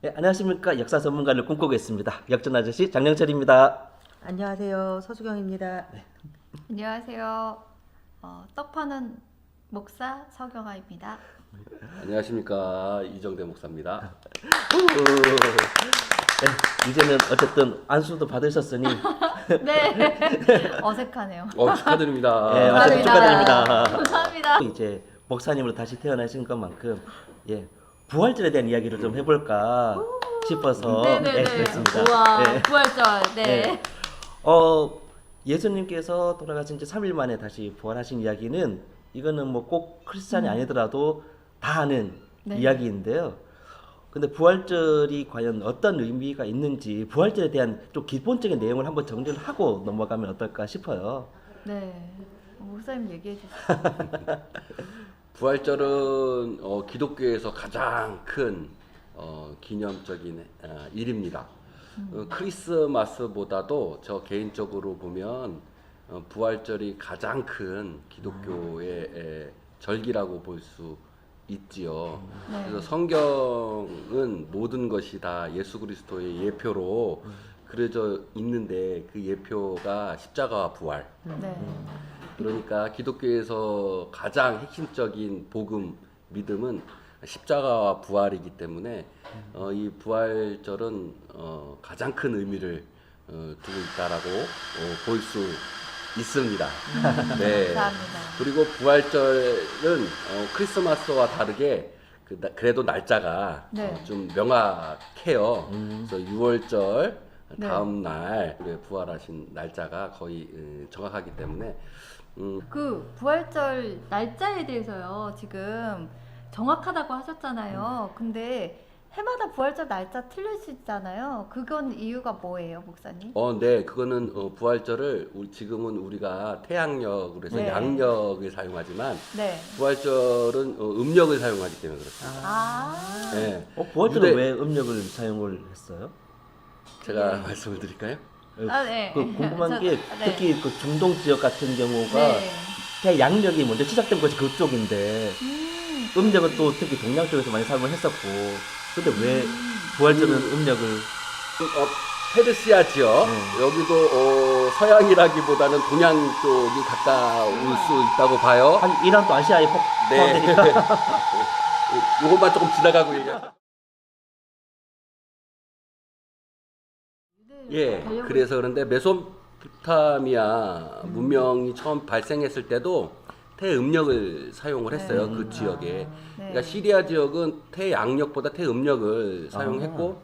네, 안녕하십니까. 역사 전문가를 꿈꾸고 있습니다. 역전 아저씨 장영철입니다. 안녕하세요. 서수경입니다. 안녕하세요. 떡 파는 목사 서경아입니다. 안녕하십니까, 이정대 목사입니다. 네, 이제는 어쨌든 안수도 받으셨으니 네. 어색하네요. 축하드립니다. 네, 어쨌든 축하드립니다. 감사합니다. 이제 목사님으로 다시 태어나신 것만큼 부활절에 대한 이야기를 좀 해볼까 싶어서 네네네. 그랬습니다. 우와, 네. 부활절. 네. 네. 예수님께서 돌아가신 지 3일 만에 다시 부활하신 이야기는 이거는 뭐 꼭 크리스찬이 아니더라도 다 아는 네. 이야기인데요. 근데 부활절이 과연 어떤 의미가 있는지 부활절에 대한 좀 기본적인 내용을 한번 정리를 하고 넘어가면 어떨까 싶어요. 네. 목사님 얘기해 주세요. 부활절은 기독교에서 가장 큰 기념적인 일입니다. 크리스마스보다도 저 개인적으로 보면 부활절이 가장 큰 기독교의 절기라고 볼 수 있지요. 네. 그래서 성경은 모든 것이 다 예수 그리스도의 예표로 그려져 있는데 그 예표가 십자가와 부활. 네. 그러니까 기독교에서 가장 핵심적인 복음 믿음은 십자가와 부활이기 때문에 이 부활절은 가장 큰 의미를 두고 있다라고 볼 수 있습니다. 네. 감사합니다. 그리고 부활절은 크리스마스와 다르게 그래도 날짜가 네. 좀 명확해요. 그래서 6월절 네. 다음 날 부활하신 날짜가 거의 정확하기 때문에 그 부활절 날짜에 대해서요. 지금 정확하다고 하셨잖아요. 근데 해마다 부활절 날짜 틀리시잖아요. 그건 이유가 뭐예요, 목사님? 네, 그거는 부활절을 지금은 우리가 태양력으로 해서 네. 양력을 사용하지만 네. 부활절은 음력을 사용하기 때문에 그렇습니다. 아. 네, 부활절은 유대- 왜 음력을 사용을 했어요? 제가 네. 말씀을 드릴까요? 아, 네. 궁금한 저- 게 네. 특히 그 중동 지역 같은 경우가 네. 태양력이 먼저 시작된 것이 그쪽인데 음력은 또 특히 동양 쪽에서 많이 사용을 했었고, 근데 왜 부활절은 음력을 페르시아 지역 네. 여기도 서양이라기보다는 동양 쪽이 가까울 수 있다고 봐요. 한 이란도 아시아에 네. 포함되니까 요것만 조금 지나가고 얘기해. 예, 달력을- 그래서 그런데 메소포타미아 문명이 처음 발생했을 때도 태음력을 사용을 했어요. 네. 그 지역에. 네. 그러니까 시리아 지역은 태양력보다 태음력을 사용했고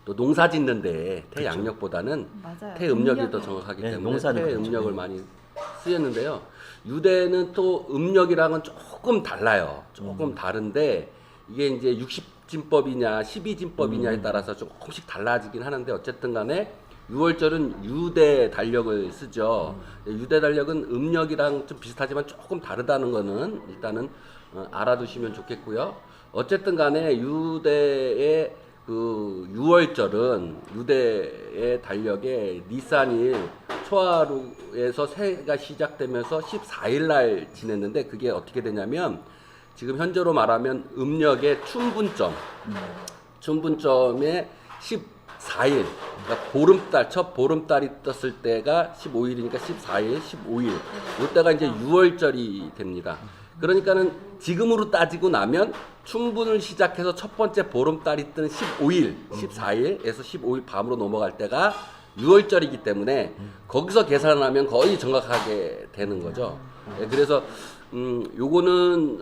또 농사 짓는데 태양력보다는 맞아요. 태음력이 음력이- 더 정확하기 네, 때문에 농사는 태음력을 그렇죠. 많이 쓰였는데요. 유대는 또 음력이랑은 조금 달라요. 조금 다른데 이게 이제 60진법이냐 12진법이냐에 따라서 조금씩 달라지긴 하는데 어쨌든 간에 6월절은 유대 달력을 쓰죠. 유대 달력은 음력이랑 좀 비슷하지만 조금 다르다는 거는 일단은 알아두시면 좋겠고요. 어쨌든 간에 유대의 그 6월절은 유대의 달력에 니산일 초하루에서 새해가 시작되면서 14일 날 지냈는데 그게 어떻게 되냐면 지금 현재로 말하면 음력의 춘분점의 14일 그러니까 보름달 첫 보름달이 떴을 때가 15일이니까 14일 15일 이때가 이제 6월절이 됩니다. 그러니까는 지금으로 따지고 나면 춘분을 시작해서 첫 번째 보름달이 뜬 15일 14일에서 15일 밤으로 넘어갈 때가 6월절이기 때문에 거기서 계산하면 거의 정확하게 되는 거죠. 네, 그래서 요거는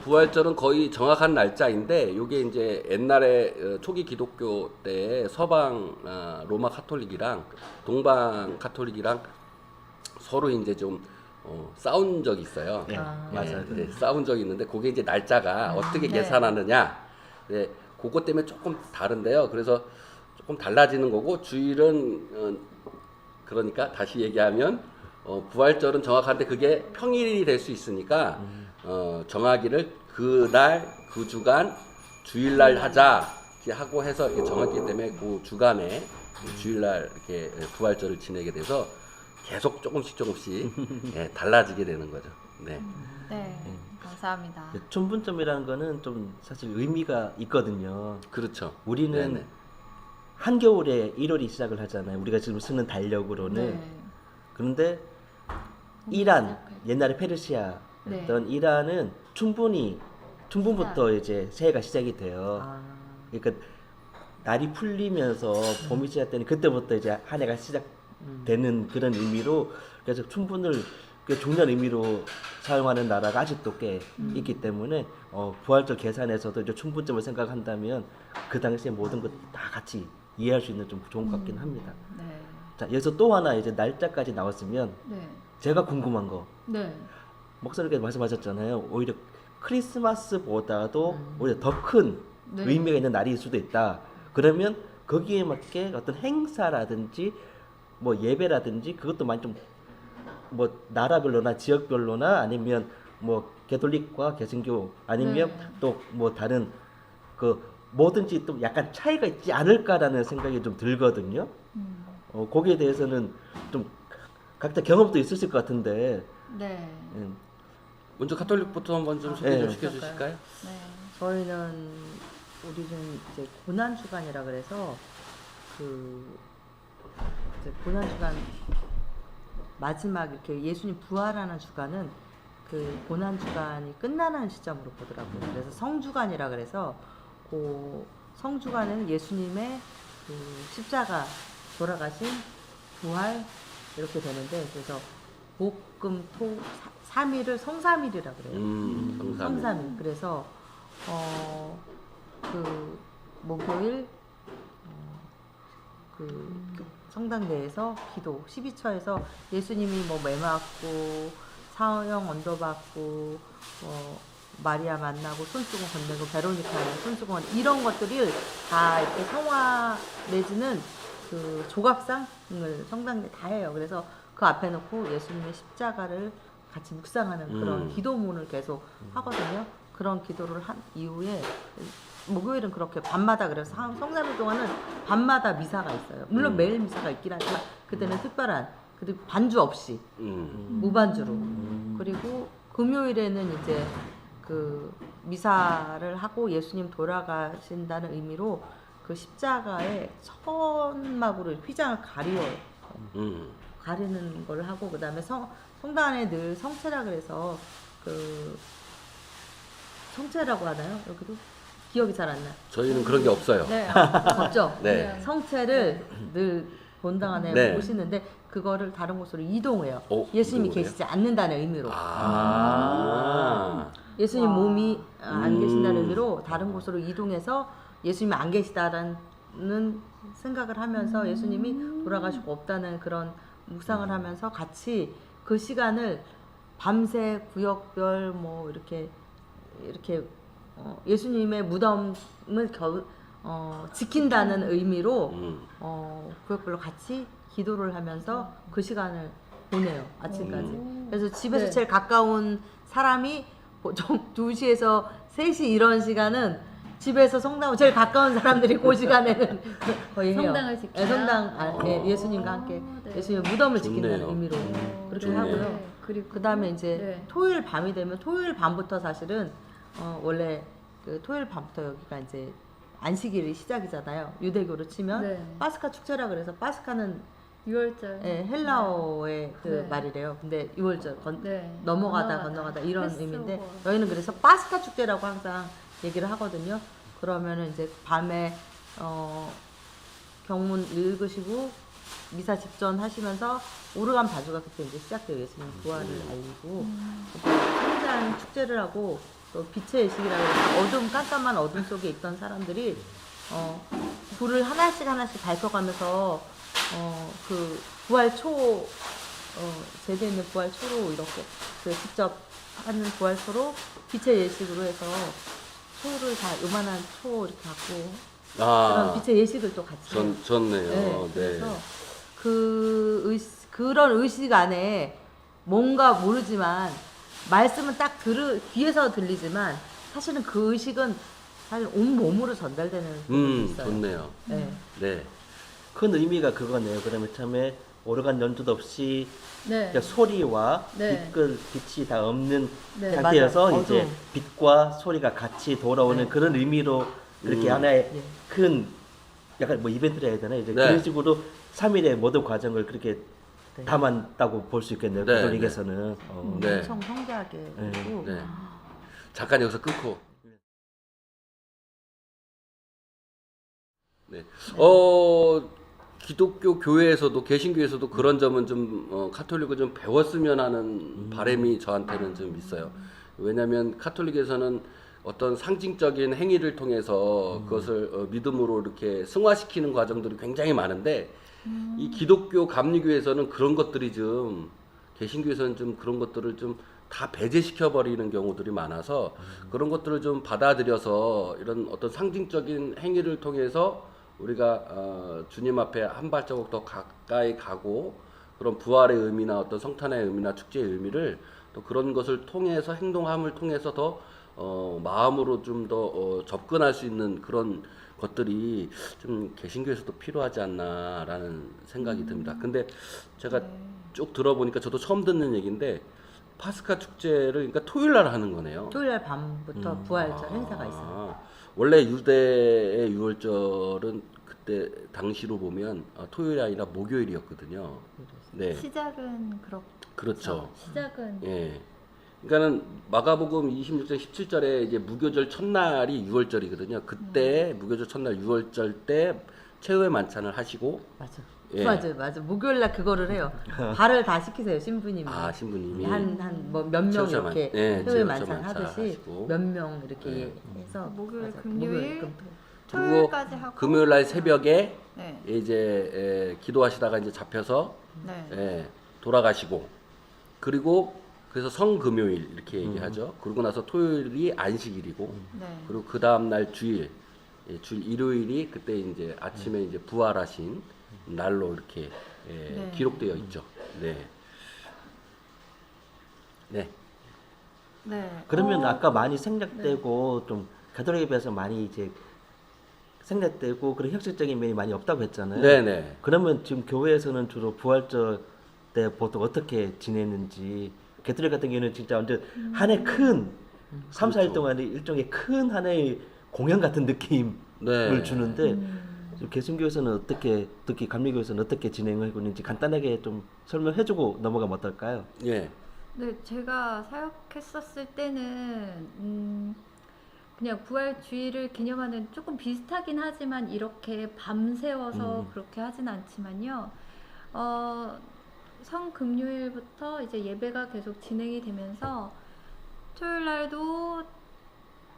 부활절은 거의 정확한 날짜인데 요게 이제 옛날에 초기 기독교 때 서방 로마 카톨릭이랑 동방 카톨릭이랑 서로 이제 좀 싸운 적이 있어요. 네, 아. 맞아요. 네, 싸운 적이 있는데 그게 이제 날짜가 어떻게 네. 계산하느냐. 네, 그것 때문에 조금 다른데요. 그래서 조금 달라지는 거고 주일은 그러니까 다시 얘기하면 부활절은 정확한데 그게 평일이 될 수 있으니까 정하기를 그날 그 주간 주일날 하자 이렇게 하고 해서 이렇게 정했기 때문에 그 주간에 주일날 이렇게 부활절을 지내게 돼서 계속 조금씩 예, 달라지게 되는 거죠. 네. 네. 감사합니다. 춘분점이라는 거는 좀 사실 의미가 있거든요. 그렇죠. 우리는 네네. 한겨울에 1월이 시작을 하잖아요. 우리가 지금 쓰는 달력으로는. 네. 그런데 이란, 시작할 옛날에 페르시아였던 네. 이란은 춘분부터 이제 새해가 시작이 돼요. 아, 그러니까 날이 풀리면서 봄이 시작되는 그때부터 이제 한 해가 시작되는 그런 의미로, 그래서 춘분을 꽤 중요한 의미로 사용하는 나라가 아직도 꽤 있기 때문에 부활절 계산에서도 이제 춘분점을 생각한다면 그 당시에 모든 것 다 같이 이해할 수 있는 좀 좋은 것 같긴 합니다. 네. 자, 여기서 또 하나 이제 날짜까지 나왔으면 네. 제가 궁금한 거, 네. 목사님께서 말씀하셨잖아요. 오히려 크리스마스보다도 오히려 더 큰 네. 의미가 있는 날일 수도 있다. 그러면 거기에 맞게 어떤 행사라든지 뭐 예배라든지 그것도 많이 좀 뭐 나라별로나 지역별로나 아니면 뭐 개톨릭과 개신교 아니면 네. 또 뭐 다른 그 뭐든지 또 약간 차이가 있지 않을까라는 생각이 좀 들거든요. 거기에 대해서는 좀 각자 경험도 있으실 것 같은데. 네. 먼저 가톨릭부터 한번 좀 소개 좀 네. 시켜주실까요? 네. 저희는 우리는 이제 고난 주간이라 그래서 그 이제 고난 주간 마지막 이렇게 예수님 부활하는 주간은 그 고난 주간이 끝나는 시점으로 보더라고요. 그래서 성주간이라 그래서 그 성주간은 예수님의 그 십자가 돌아가신 부활 이렇게 되는데, 그래서 볶음 토 3일을 성삼일이라 그래요. 감사합니다. 성삼일. 그래서 그 목요일 그 성당 내에서 기도 12처에서 예수님이 뭐 매맞고 사형 언도받고 마리아 만나고 손수건 건네고 베로니카의 손수건 이런 것들이 다 이렇게 성화 내지는 그 조각상을 성당 내 다 해요. 그래서 그 앞에 놓고 예수님의 십자가를 같이 묵상하는 그런 기도문을 계속 하거든요. 그런 기도를 한 이후에 목요일은 그렇게 밤마다, 그래서 성삼일 동안은 밤마다 미사가 있어요. 물론 매일 미사가 있긴 하지만 그때는 특별한, 그리고 반주 없이 무반주로. 그리고 금요일에는 이제 그 미사를 하고 예수님 돌아가신다는 의미로 그 십자가에 천막으로 휘장을 가리는 걸 하고, 그 다음에 성당 안에 늘 성체라 그래서 그 성체라고 하나요? 여기도 기억이 잘 안 나요. 저희는 그런 게 없어요. 네. 없죠? 네. 성체를 늘 본당 안에 네. 모시는데 그거를 다른 곳으로 이동해요. 오, 예수님이 이동을 계시지 않는다는 의미로. 아. 예수님 와. 몸이 안 계신다는 의미로 다른 곳으로 이동해서 예수님이 안 계시다는 생각을 하면서 예수님이 돌아가시고 없다는 그런 묵상을 하면서 같이 그 시간을 밤새 구역별 뭐 이렇게 예수님의 무덤을 지킨다는 의미로 구역별로 같이 기도를 하면서 그 시간을 보내요. 아침까지. 그래서 집에서 네. 제일 가까운 사람이 보통 2시에서 3시 이런 시간은 집에서 성당으로 제일 가까운 사람들이 그 시간에는 거의 해요. 성당을 지켜요? 네, 성당 예수님과 함께 네. 예수님의 무덤을 지킨다는 좋네요. 의미로 그렇게 좋네요. 하고요. 네. 그리고 그 다음에 이제 네. 토요일 밤이 되면 토요일 밤부터 사실은 원래 그 토요일 밤부터 여기가 이제 안식일이 시작이잖아요. 유대교로 치면 네. 파스카 축제라 그래서 파스카는 6월절. 헬라어의 그 네. 말이래요. 근데 6월절 네. 넘어가다 건너가다 이런 패스오버. 의미인데 저희는 그래서 파스카 축제라고 항상 얘기를 하거든요. 그러면은 이제 밤에 경문 읽으시고 미사 직전 하시면서 오르간 반주가 그때 이제 시작돼요. 예수님 부활을 알리고 성장 축제를 하고 또 빛의 예식이라고 해서 깜깜한 어둠 속에 있던 사람들이 불을 하나씩 밝혀가면서 그 부활초 제대 있는 부활초로 이렇게 그 직접 하는 부활초로 빛의 예식으로 해서 초를 다 요만한 초 이렇게 갖고 그런 빛의 예식을 또 같이 해요. 좋네요. 네, 그래서 그런 의식 안에 뭔가 모르지만 말씀은 딱 귀에서 들리지만 사실은 그 의식은 사실 온 몸으로 전달되는 부분이 있어요. 좋네요. 네. 네. 큰 의미가 그거네요. 그러면 처음에 오르간 연주도 없이 네. 그러니까 소리와 네. 빛이 다 없는 네. 상태여서 맞아요. 이제 어두움. 빛과 소리가 같이 돌아오는 네. 그런 의미로 그렇게 하나의 예. 큰 약간 뭐 이벤트라 해야 되나 이제 네. 그런 식으로 3일의 모든 과정을 그렇게 네. 담았다고 볼 수 있겠네요. 네, 가톨릭에서는. 네. 엄청 성대하게 그리고 네. 잠깐 여기서 끊고. 네. 기독교 교회에서도 개신교에서도 그런 점은 좀 카톨릭을 좀 배웠으면 하는 바람이 저한테는 좀 있어요. 왜냐하면 카톨릭에서는 어떤 상징적인 행위를 통해서 그것을 믿음으로 이렇게 승화시키는 과정들이 굉장히 많은데 이 기독교 감리교에서는 그런 것들이 좀 개신교에서는 좀 그런 것들을 좀 다 배제시켜 버리는 경우들이 많아서 그런 것들을 좀 받아들여서 이런 어떤 상징적인 행위를 통해서 우리가 주님 앞에 한 발자국 더 가까이 가고 그런 부활의 의미나 어떤 성탄의 의미나 축제의 의미를 또 그런 것을 통해서 행동함을 통해서 더 마음으로 좀 더 접근할 수 있는 그런 것들이 좀 개신교에서도 필요하지 않나라는 생각이 듭니다. 근데 제가 쭉 들어보니까 저도 처음 듣는 얘기인데 파스카 축제를 그러니까 토요일 날 하는 거네요. 토요일 날 밤부터 부활절 행사가 있어요. 원래 유대의 유월절은 그때 당시로 보면 토요일이 아니라 목요일이었거든요. 네, 시작은 그렇죠. 시작은 예. 그러니까는 마가복음 26장 17절에 이제 무교절 첫날이 유월절이거든요. 그때 무교절 첫날 유월절 때 최후의 만찬을 하시고 맞아. 예. 맞아. 목요일 날 그거를 해요. 발을 다 시키세요 신부님이. 신부님이 뭐 몇 명 최후의 이렇게 예, 토요일 최후의 만찬 만찬 하듯이 하시고. 몇 명 이렇게 네. 해서 목요일, 맞아. 금요일, 금토일. 그리고 토요일까지 하고 금요일 날 새벽에 네. 이제 기도하시다가 이제 잡혀서 네. 돌아가시고 그리고 그래서 성금요일 이렇게 얘기하죠. 그러고 나서 토요일이 안식일이고 네. 그리고 그 다음 날 주일 일요일이 그때 이제 아침에 이제 부활하신 날로 이렇게 네. 기록되어 있죠. 네. 네. 네. 그러면 아까 많이 생략되고 좀 가톨릭에 비해서 많이 이제 생략되고 그런 형식적인 면이 많이 없다고 했잖아요. 네네. 그러면 지금 교회에서는 주로 부활절 때 보통 어떻게 지내는지 가톨릭 같은 경우는 진짜 완전 한 해 큰 3, 4일 동안의 일종의 큰 한 해의 공연 같은 느낌을 네. 주는데 지금 개신교에서는 어떻게 특히 감리교에서는 어떻게 진행하고 있는지 간단하게 좀 설명해주고 넘어가면 어떨까요? 예. 네, 제가 사역했었을 때는 그냥 부활 주일을 기념하는 조금 비슷하긴 하지만 이렇게 밤새워서 그렇게 하진 않지만요. 성금요일부터 이제 예배가 계속 진행이 되면서 토요일 날도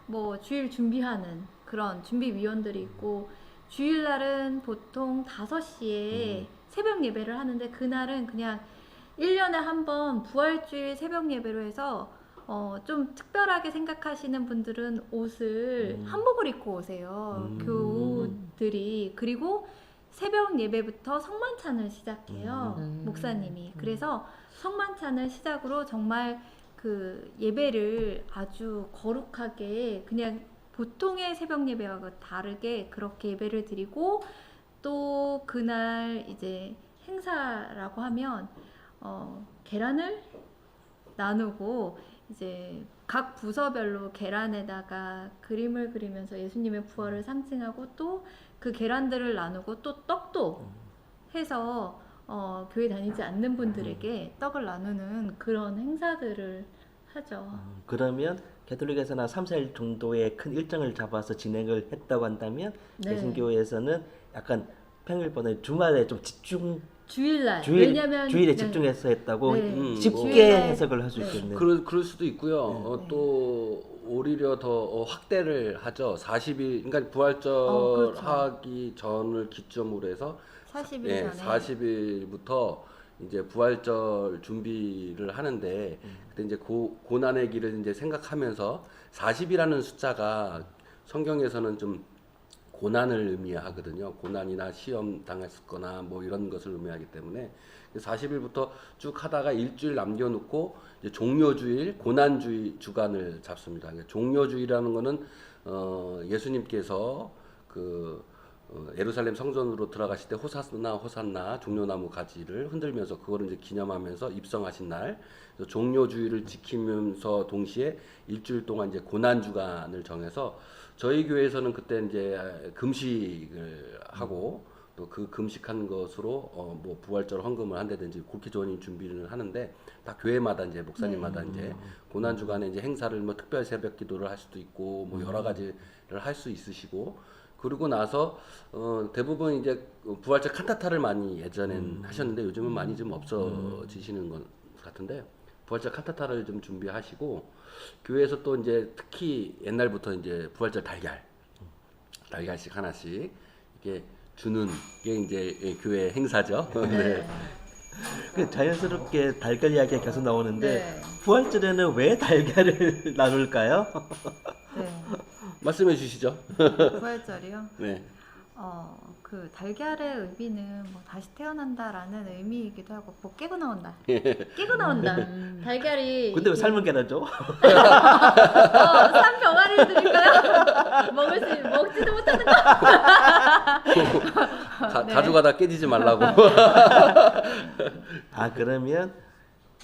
뭐 주일 준비하는 그런 준비위원들이 있고 주일 날은 보통 5시에 새벽 예배를 하는데 그날은 그냥 1년에 한 번 부활주일 새벽 예배로 해서 좀 특별하게 생각하시는 분들은 옷을 한복을 입고 오세요. 교우들이. 그리고 새벽 예배부터 성만찬을 시작해요. 목사님이. 그래서 성만찬을 시작으로 정말 그 예배를 아주 거룩하게 그냥 보통의 새벽 예배와 다르게 그렇게 예배를 드리고 또 그날 이제 행사라고 하면 계란을 나누고 이제 각 부서별로 계란에다가 그림을 그리면서 예수님의 부활을 상징하고 또 그 계란들을 나누고 또 떡도 해서 교회 다니지 않는 분들에게 떡을 나누는 그런 행사들을 하죠. 그러면 가톨릭에서는 3, 4일 정도의 큰 일정을 잡아서 진행을 했다고 한다면 네. 개신교에서는 약간 평일보다 주말에 좀 집중 주일날 왜냐면 주일에 네. 집중해서 했다고 네. 쉽게 주일날, 해석을 할 수 네. 있겠네요. 그럴 수도 있고요. 또 오히려 더 확대를 하죠. 40일, 그러니까 부활절 그렇죠. 하기 전을 기점으로 해서 40일 예, 전에 40일부터 이제 부활절 준비를 하는데 그때 이제 고난의 길을 이제 생각하면서 40이라는 숫자가 성경에서는 좀 고난을 의미하거든요. 고난이나 시험 당했거나 뭐 이런 것을 의미하기 때문에 40일부터 쭉 하다가 일주일 남겨놓고 이제 종료주일, 고난주의 주간을 잡습니다. 종료주일이라는 거는 예수님께서 그 예루살렘 성전으로 들어가실 때 호산나 종려나무 가지를 흔들면서 그거를 이제 기념하면서 입성하신 날, 그래서 종료주의를 지키면서 동시에 일주일 동안 이제 고난 주간을 정해서 저희 교회에서는 그때 이제 금식을 하고 또 그 금식한 것으로 뭐 부활절 헌금을 한다든지 그렇게 좋은 준비를 하는데 다 교회마다 이제 목사님마다 이제 고난 주간에 이제 행사를 뭐 특별 새벽 기도를 할 수도 있고 뭐 여러 가지를 할 수 있으시고 그러고 나서 대부분 이제 부활절 칸타타를 많이 예전엔 하셨는데 요즘은 많이 좀 없어지시는 것 같은데 부활절 칸타타를 좀 준비하시고 교회에서 또 이제 특히 옛날부터 이제 부활절 달걀씩 하나씩 이렇게 주는 게 이제 교회 행사죠. 네. 그 자연스럽게 달걀 이야기가 계속 나오는데 네. 부활절에는 왜 달걀을 나눌까요? 네. 말씀해 주시죠. 부활절이요. 네. 그 달걀의 의미는 뭐 다시 태어난다라는 의미이기도 하고 뭐 깨고 나온다. 예. 깨고 나온다. 달걀이 근데 왜 이게- 삶은 계란 줘? 산 병아리를 드릴까요? 먹지도 못하는 거. 네. 가져가다 깨지지 말라고. 아 그러면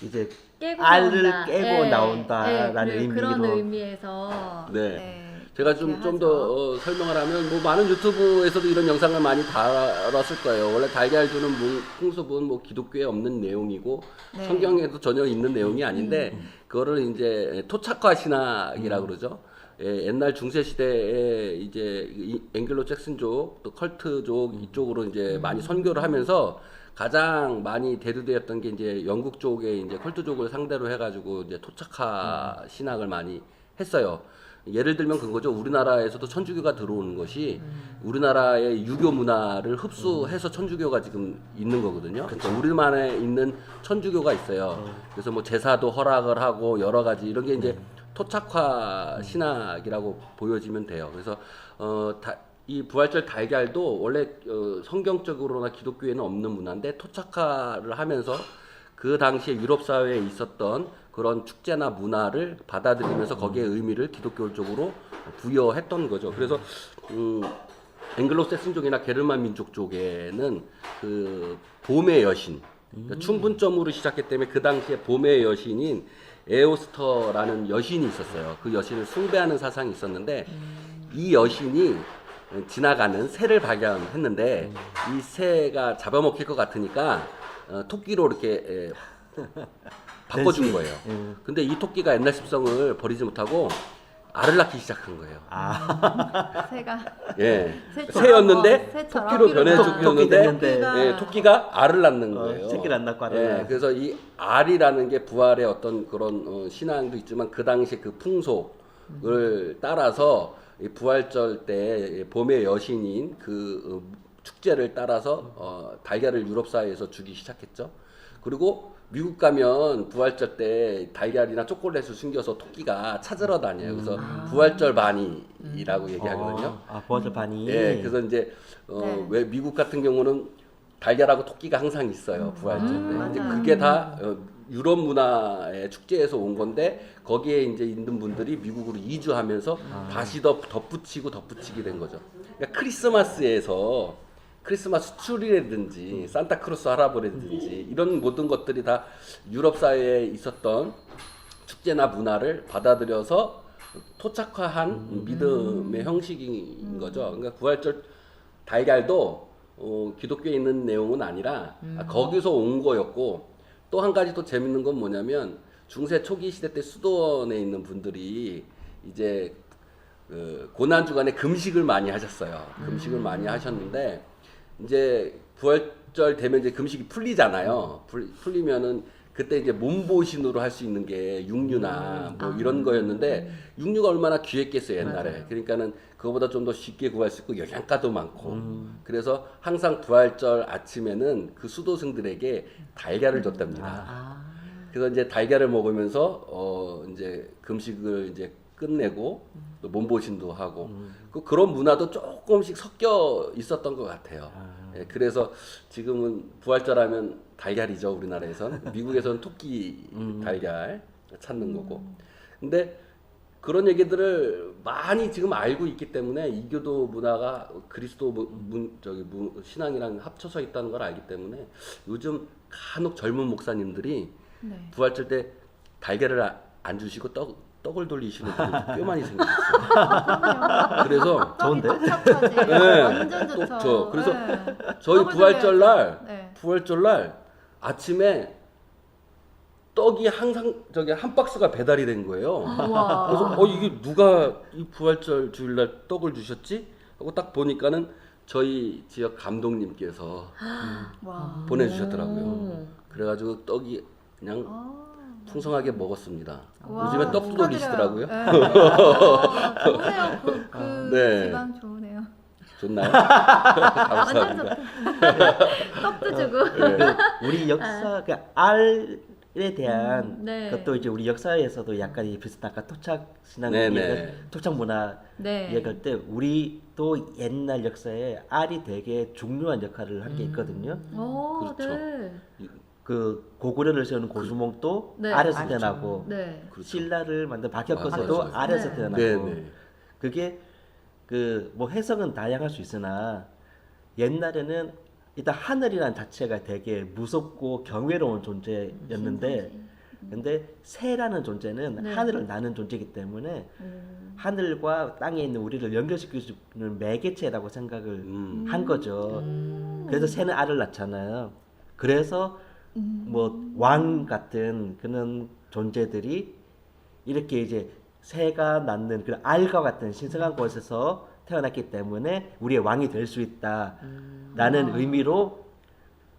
이제 깨고 알을 나온다. 깨고 나온다라는 의미로. 그런 의미에서 네. 제가 좀 더 설명을 하면 뭐 많은 유튜브에서도 이런 영상을 많이 다뤘을 거예요. 원래 달걀 주는 풍습은 뭐 기독교에 없는 내용이고 네. 성경에도 전혀 있는 내용이 아닌데 그거를 이제 토착화 신학이라고 그러죠. 예, 옛날 중세 시대에 이제 앵글로 잭슨족 또 컬트족 이쪽으로 이제 많이 선교를 하면서 가장 많이 대두되었던 게 이제 영국 쪽에 이제 컬트족을 상대로 해가지고 이제 토착화 신학을 많이 했어요. 예를 들면 그거죠. 우리나라에서도 천주교가 들어오는 것이 우리나라의 유교 문화를 흡수해서 천주교가 지금 있는 거거든요. 그러니까 우리만에 있는 천주교가 있어요. 그래서 뭐 제사도 허락을 하고 여러 가지 이런 게 이제 토착화 신학이라고 보여지면 돼요. 그래서 이 부활절 달걀도 원래 성경적으로나 기독교에는 없는 문화인데 토착화를 하면서 그 당시에 유럽 사회에 있었던 그런 축제나 문화를 받아들이면서 거기에 의미를 기독교적으로 부여했던 거죠. 그래서 앵글로색슨족이나 게르만 민족 쪽에는 그 봄의 여신, 그러니까 춘분점으로 시작했기 때문에 그 당시에 봄의 여신인 에오스터라는 여신이 있었어요. 그 여신을 숭배하는 사상이 있었는데 이 여신이 지나가는 새를 발견했는데 이 새가 잡아먹힐 것 같으니까 토끼로 이렇게 바꿔준 거예요. 근데 이 토끼가 옛날 습성을 버리지 못하고 알을 낳기 시작한 거예요. 새가 예, 새처럼, 새였는데 새처럼. 토끼로 변해줬는데 토끼가 예, 토끼가 알을 낳는 거예요. 새끼를 안 낳고 알을 예, 낳아요. 그래서 이 알이라는 게 부활의 어떤 그런 신앙도 있지만 그 당시 그 풍속을 따라서 이 부활절 때 봄의 여신인 그 축제를 따라서 달걀을 유럽 사회에서 주기 시작했죠. 그리고 미국 가면 부활절 때 달걀이나 초콜릿을 숨겨서 토끼가 찾으러 다녀요. 그래서 부활절 바니라고 얘기하거든요. 부활절 바니. 예, 그래서 이제 네. 왜 미국 같은 경우는 달걀하고 토끼가 항상 있어요 부활절 때. 이제 맞아요. 그게 다 유럽 문화의 축제에서 온 건데 거기에 이제 있는 분들이 미국으로 이주하면서 다시 더 덧붙이게 된 거죠. 그러니까 크리스마스에서 크리스마스 추리라든지 산타크로스 할아버지라든지 이런 모든 것들이 다 유럽 사회에 있었던 축제나 문화를 받아들여서 토착화한 믿음의 형식인 거죠. 그러니까 부활절 달걀도 기독교에 있는 내용은 아니라 거기서 온 거였고 또 한 가지 또 재밌는 건 뭐냐면 중세 초기 시대 때 수도원에 있는 분들이 이제 고난 주간에 금식을 많이 하셨어요. 금식을 많이 하셨는데 이제 부활절 되면 이제 금식이 풀리잖아요. 풀리면은 그때 이제 몸보신으로 할 수 있는 게 육류나 뭐 이런 거였는데 육류가 얼마나 귀했겠어요 옛날에. 맞아요. 그러니까는 그거보다 좀 더 쉽게 구할 수 있고 영양가도 많고. 그래서 항상 부활절 아침에는 그 수도승들에게 달걀을 줬답니다. 그래서 이제 달걀을 먹으면서 이제 금식을 이제 끝내고 또 몸보신도 하고 그런 문화도 조금씩 섞여 있었던 것 같아요. 예, 그래서 지금은 부활절하면 달걀이죠 우리나라에선. 미국에서는 토끼 달걀 찾는 거고. 근데 그런 얘기들을 많이 지금 알고 있기 때문에 이교도 문화가 그리스도 신앙이랑 합쳐서 있다는 걸 알기 때문에 요즘 간혹 젊은 목사님들이 네. 부활절 때 달걀을 안 주시고 떡을 돌리시는 분들도 꽤 많이 생겼어요. 그래서 떡이 좋은데? 떡차차지. 네, 완전 좋죠. 떡죠. 그래서 네. 저희 떡을 부활절 날 네. 아침에 떡이 항상 저기 한 박스가 배달이 된 거예요. 우와. 그래서 이게 누가 이 부활절 주일날 떡을 주셨지? 하고 딱 보니까는 저희 지역 감독님께서 와. 보내주셨더라고요. 그래가지고 떡이 그냥 아. 풍성하게 먹었습니다. 와, 요즘에 떡도 축하드려요. 돌리시더라고요. 네. 와, 좋네요. 그 네. 지방 좋으네요. 좋나요? 완전 감사합니다. 좋다. 떡도 주고. 네. 우리 역사 그 R에 대한 네. 것도 이제 우리 역사에서도 약간 이 비슷한 아까 토착 신앙 네네. 토착 문화 네. 이야기할 때 우리도 옛날 역사에 R이 되게 중요한 역할을 한 게 있거든요. 오, 그렇죠. 네. 그 고구려를 세우는 고수몽도 네. R에서 알죠. 태어나고 네. 그렇죠. 신라를 만든 박혁거세도 맞아요. R에서 네. 태어나고 네네. 그게 그 뭐 해석은 다양할 수 있으나 옛날에는 일단 하늘이란 자체가 되게 무섭고 경외로운 존재였는데 근데 새라는 존재는 네. 하늘을 나는 존재이기 때문에 하늘과 땅에 있는 우리를 연결시켜주는 매개체라고 생각을 한 거죠. 그래서 새는 알을 낳잖아요. 그래서 뭐 왕 같은 그런 존재들이 이렇게 이제 새가 낳는 그런 알과 같은 신성한 곳에서 태어났기 때문에 우리의 왕이 될 수 있다라는 의미로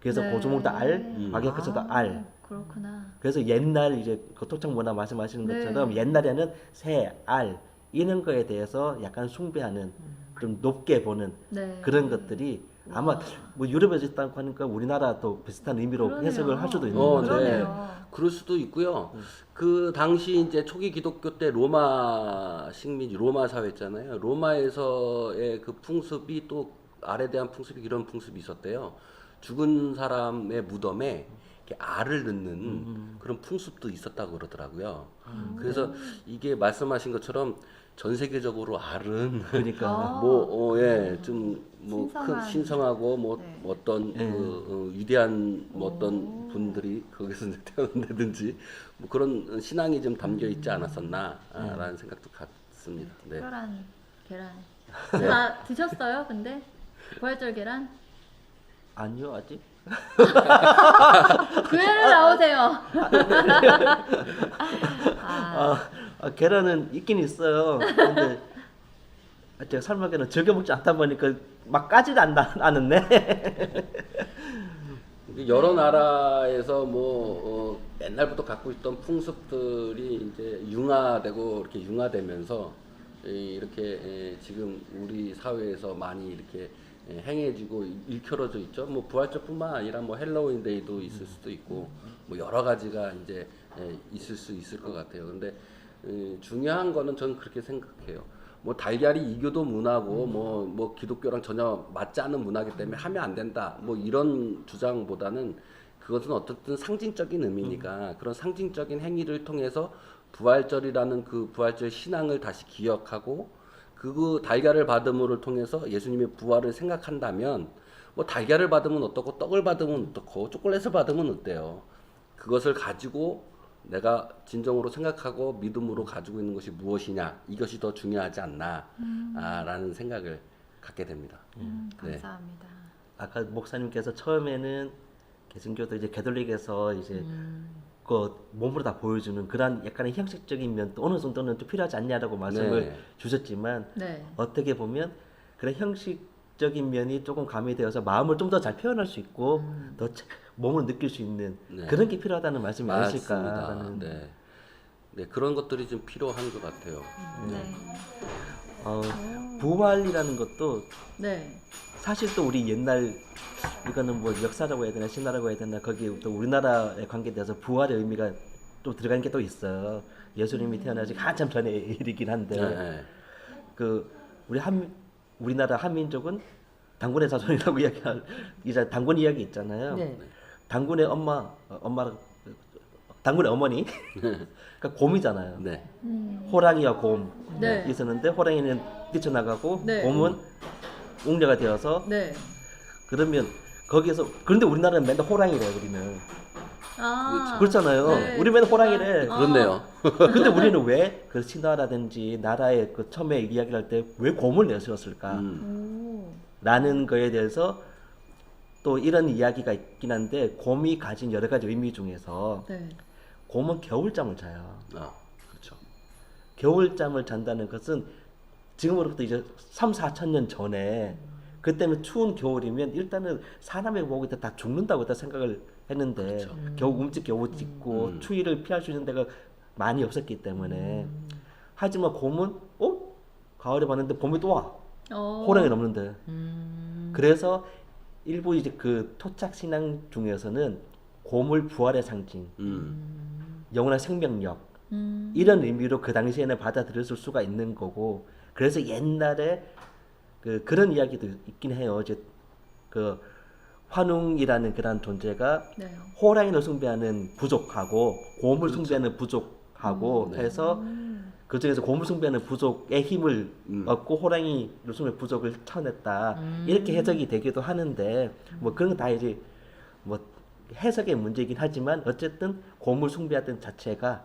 그래서 네. 고조목도 알, 박혁거세도 알. 그렇구나. 그래서 옛날 이제 그 토착 문화 말씀하시는 네. 것처럼 옛날에는 새, 알 이런 거에 대해서 약간 숭배하는 좀 높게 보는 네. 그런 것들이 아마 뭐 유럽에서 있다고 하니까 우리나라도 비슷한 의미로 그러네요. 해석을 할 수도 있는 네. 거죠. 그러네요. 그럴 수도 있고요. 그 당시 이제 초기 기독교 때 로마 식민지, 로마 사회였잖아요. 로마에서의 그 풍습이 또 알에 대한 풍습이 이런 풍습이 있었대요. 죽은 사람의 무덤에 이렇게 알을 넣는 그런 풍습도 있었다고 그러더라고요. 그래서 이게 말씀하신 것처럼 전 세계적으로 알은 그러니까 아. 좀뭐 큰 신성한. 신성하고 네. 어떤 위대한 어떤 분들이 거기서 이제 태어난다든지 뭐 그런 신앙이 좀 담겨 있지 않았었나라는 생각도 갖습니다. 네. 특별한 계란. 네. 다 드셨어요? 근데 부활절 계란? 아니요 아직. 교회를 나오세요. 계란은 있긴 있어요. 근데 제가 삶아계는 즐겨 먹지 않다 보니까 막 까지도 않았네. 여러 나라에서 옛날부터 갖고 있던 풍습들이 이제 융화되고 이렇게 융화되면서 이렇게 지금 우리 사회에서 많이 이렇게 행해지고 일컬어져 있죠. 뭐 부활절뿐만 아니라 뭐 헬로윈 데이도 있을 수도 있고 뭐 여러 가지가 이제 있을 수 있을 것 같아요. 근데 중요한 거는 저는 그렇게 생각해요. 뭐 달걀이 이교도 문화고 뭐 기독교랑 전혀 맞지 않는 문화이기 때문에 하면 안 된다. 뭐 이런 주장보다는 그것은 어떻든 상징적인 의미니까 그런 상징적인 행위를 통해서 부활절이라는 그 부활절 신앙을 다시 기억하고 그 달걀을 받음을 통해서 예수님의 부활을 생각한다면 뭐 달걀을 받으면 어떻고 떡을 받으면 어떻고 초콜릿을 받으면 어때요? 그것을 가지고 내가 진정으로 생각하고 믿음으로 가지고 있는 것이 무엇이냐 이것이 더 중요하지 않나라는 생각을 갖게 됩니다. 네. 감사합니다. 아까 목사님께서 처음에는 개신교도 이제 가톨릭에서 이제 그 몸으로 다 보여주는 그런 약간의 형식적인 면도 어느 정도는 또 필요하지 않냐라고 말씀을 네. 주셨지만 네. 어떻게 보면 그런 형식적인 면이 조금 가미되어서 마음을 좀 더 잘 표현할 수 있고 더 몸을 느낄 수 있는 네. 그런 게 필요하다는 말씀이 맞습니다. 아니실까라는 네. 네, 그런 것들이 좀 필요한 것 같아요. 네. 부활이라는 것도 네. 사실 또 우리 옛날 이거는 뭐 역사라고 해야 되나 신화라고 해야 되나 거기 또 우리나라에 관계돼서 부활의 의미가 또 들어간 게 또 있어요. 예수님이 태어나기 한참 전의 일이긴 한데 네. 그 우리나라 한민족은 단군의 자손이라고 이야기할 이제 단군 이야기 있잖아요. 네. 단군의 엄마가 단군의 어머니, 그러니까 곰이잖아요. 네. 호랑이와 곰 네. 있었는데 호랑이는 뛰쳐나가고 네. 곰은 웅녀가 되어서 네. 그러면 거기에서 그런데 우리나라는 맨날 호랑이래요. 우리는 아. 그렇잖아요. 네. 우리 맨날 호랑이래. 아. 그렇네요. 근데 우리는 왜 그 신화라든지 나라의 그 처음에 이야기를 할 때 왜 곰을 내세웠을까? 음. 오. 라는 거에 대해서 또 이런 이야기가 있긴 한데 곰이 가진 여러 가지 의미 중에서 네. 곰은 겨울잠을 자요. 아, 그렇죠. 겨울잠을 잔다는 것은 지금으로부터 이제 3, 4천 년 전에 그때는 추운 겨울이면 일단은 사람의 목이 다 죽는다고 다 생각을 했는데 그렇죠. 겨우 움직 겨우 찢고 음. 추위를 피할 수 있는 데가 많이 없었기 때문에 하지만 곰은 가을에 봤는데 봄이 또 와. 호랑이는 없는데. 그래서 일부 이제 그 토착 신앙 중에서는 곰을 부활의 상징, 영원한 생명력 이런 의미로 그 당시에는 받아들였을 수가 있는 거고, 그래서 옛날에 그런 이야기도 있긴 해요. 이제 그 환웅이라는 그런 존재가 네. 호랑이를 숭배하는 부족하고 곰을 숭배하는 부족하고 네. 해서 그 중에서 곰을 숭배하는 부족의 힘을 얻고 호랑이를 숭배하는 부족을 쳐냈다 이렇게 해석이 되기도 하는데 뭐 그런 건 다 이제 뭐 해석의 문제이긴 하지만 어쨌든 곰을 숭배하던 자체가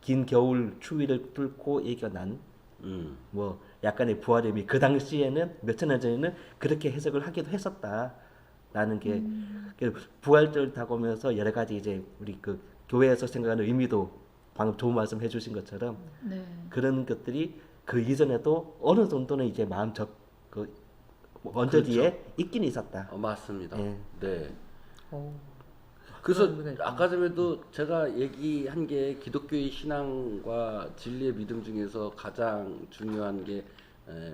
긴 겨울 추위를 뚫고 이겨난 뭐 약간의 부활의 의미, 그 당시에는 몇천 년 전에는 그렇게 해석을 하기도 했었다라는 게 부활절 다가오면서 여러 가지 이제 우리 그 교회에서 생각하는 의미도 방금 좋은 말씀 해주신 것처럼 네. 그런 것들이 그 이전에도 어느 정도는 이제 마음 그 언저리에 있긴 있었다. 맞습니다. 예. 네. 오. 그래서 그런 의미가 있구나. 아까 전에도 제가 얘기한 게 기독교의 신앙과 진리의 믿음 중에서 가장 중요한 게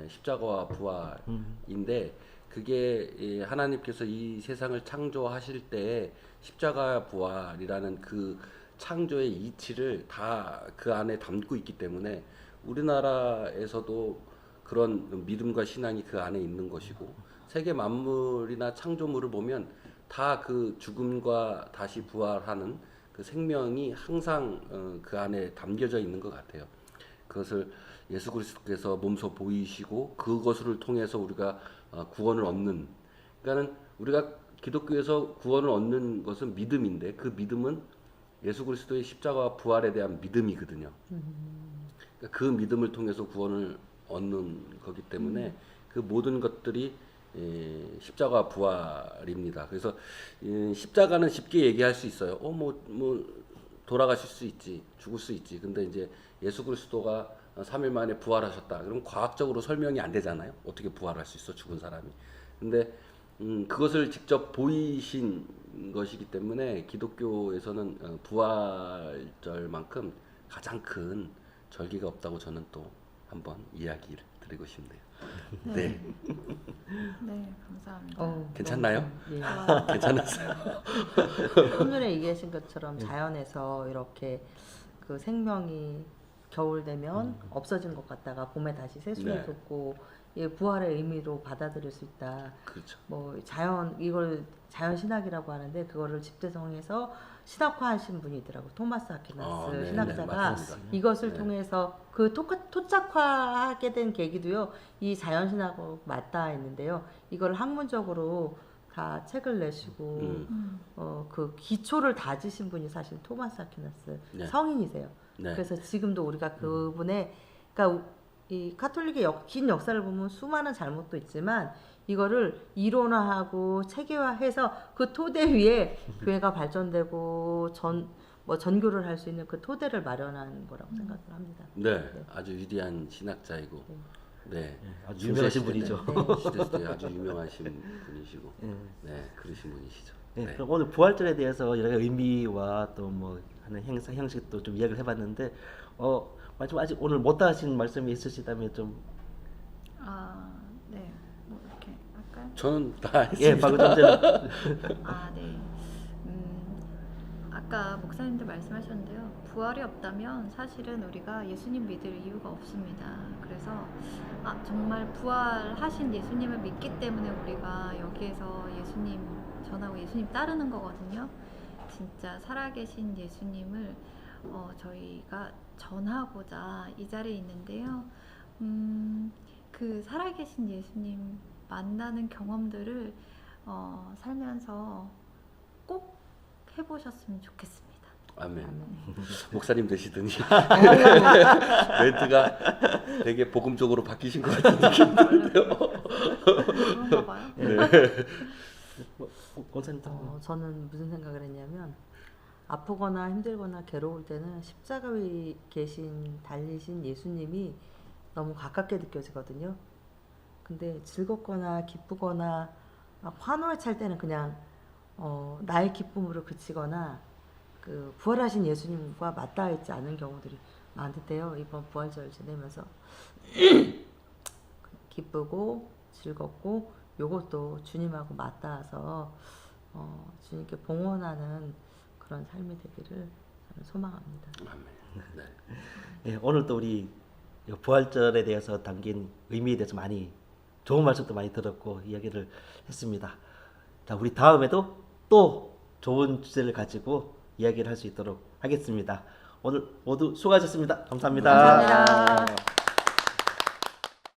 십자가와 부활인데 그게 하나님께서 이 세상을 창조하실 때 십자가와 부활이라는 그 창조의 이치를 다 그 안에 담고 있기 때문에 우리나라에서도 그런 믿음과 신앙이 그 안에 있는 것이고 세계 만물이나 창조물을 보면 다 그 죽음과 다시 부활하는 그 생명이 항상 그 안에 담겨져 있는 것 같아요. 그것을 예수 그리스도께서 몸소 보이시고 그것을 통해서 우리가 구원을 얻는, 그러니까는 우리가 기독교에서 구원을 얻는 것은 믿음인데 그 믿음은 예수 그리스도의 십자가와 부활에 대한 믿음이거든요. 그러니까 그 믿음을 통해서 구원을 얻는 거기 때문에 그 모든 것들이 십자가 부활입니다. 그래서 십자가는 쉽게 얘기할 수 있어요. 뭐 돌아가실 수 있지, 죽을 수 있지. 근데 이제 예수 그리스도가 3일 만에 부활하셨다. 그럼 과학적으로 설명이 안 되잖아요. 어떻게 부활할 수 있어, 죽은 사람이. 근데 그것을 직접 보이신 것이기 때문에 기독교에서는 부활절만큼 가장 큰 절기가 없다고 저는 또 한번 이야기를 드리고 싶네요. 네. 네, 감사합니다. 괜찮나요? 너무, 예. 괜찮았어요. 한눈에 얘기하신 것처럼 자연에서 이렇게 그 생명이 겨울 되면 없어진 것 같다가 봄에 다시 새순이 네. 돋고 예, 부활의 의미로 받아들일 수 있다. 그렇죠. 뭐 이걸 자연 신학이라고 하는데 그거를 집대성에서 신학화하신 분이 있더라고. 토마스 아퀴나스 네, 신학자가 네, 맞습니다. 이것을 네. 통해서 그 토착화하게 된 계기도요. 이 자연 신학으로 맞닿아 있는데요. 이걸 학문적으로 다 책을 내시고 그 기초를 다지신 분이 사실 토마스 아퀴나스 네. 성인이세요. 네. 그래서 지금도 우리가 그분의 그러니까 이 카톨릭의 긴 역사를 보면 수많은 잘못도 있지만 이거를 이론화하고 체계화해서 그 토대 위에 교회가 발전되고 전교를 할 수 있는 그 토대를 마련한 거라고 생각을 합니다. 네, 아주 위대한 신학자이고, 네, 아주 유명하신 분이죠. 시대 아주 유명하신 분이시고, 네, 그러신 분이시죠. 네, 네. 그럼 오늘 부활절에 대해서 여러 가지 의미와 또 뭐 하는 행사 형식도 좀 이야기를 해봤는데 마지막 아직 오늘 못다 하신 말씀이 있으시다면 좀 네, 뭐 이렇게 할까요? 저는 다 했습니다. 예, 방금 전에 네. 아까 목사님도 말씀하셨는데요. 부활이 없다면 사실은 우리가 예수님 믿을 이유가 없습니다. 그래서 정말 부활하신 예수님을 믿기 때문에 우리가 여기에서 예수님 전하고 예수님 따르는 거거든요. 진짜 살아계신 예수님을 저희가 전하고자 이 자리에 있는데요. 그 살아계신 예수님 만나는 경험들을 살면서 꼭 해보셨으면 좋겠습니다. 아멘. 아멘. 목사님 되시더니 멘트가 되게 복음적으로 바뀌신 것 같은 느낌이 드는데요. 그런가 봐요. 권사님 저는 무슨 생각을 했냐면 아프거나 힘들거나 괴로울 때는 십자가 위에 계신 달리신 예수님이 너무 가깝게 느껴지거든요. 근데 즐겁거나 기쁘거나 막 환호에 찰 때는 그냥 나의 기쁨으로 그치거나 그 부활하신 예수님과 맞닿아 있지 않은 경우들이 많은데요. 이번 부활절 지내면서 기쁘고 즐겁고 요것도 주님하고 맞닿아서 주님께 봉헌하는 그런 삶이 되기를 저는 소망합니다. 아멘. 네. 예, 오늘 또 우리 부활절에 대해서 담긴 의미에 대해서 많이 좋은 말씀도 많이 들었고 이야기를 했습니다. 자, 우리 다음에도 또 좋은 주제를 가지고 이야기를 할 수 있도록 하겠습니다. 오늘 모두 수고하셨습니다. 감사합니다. 감사합니다.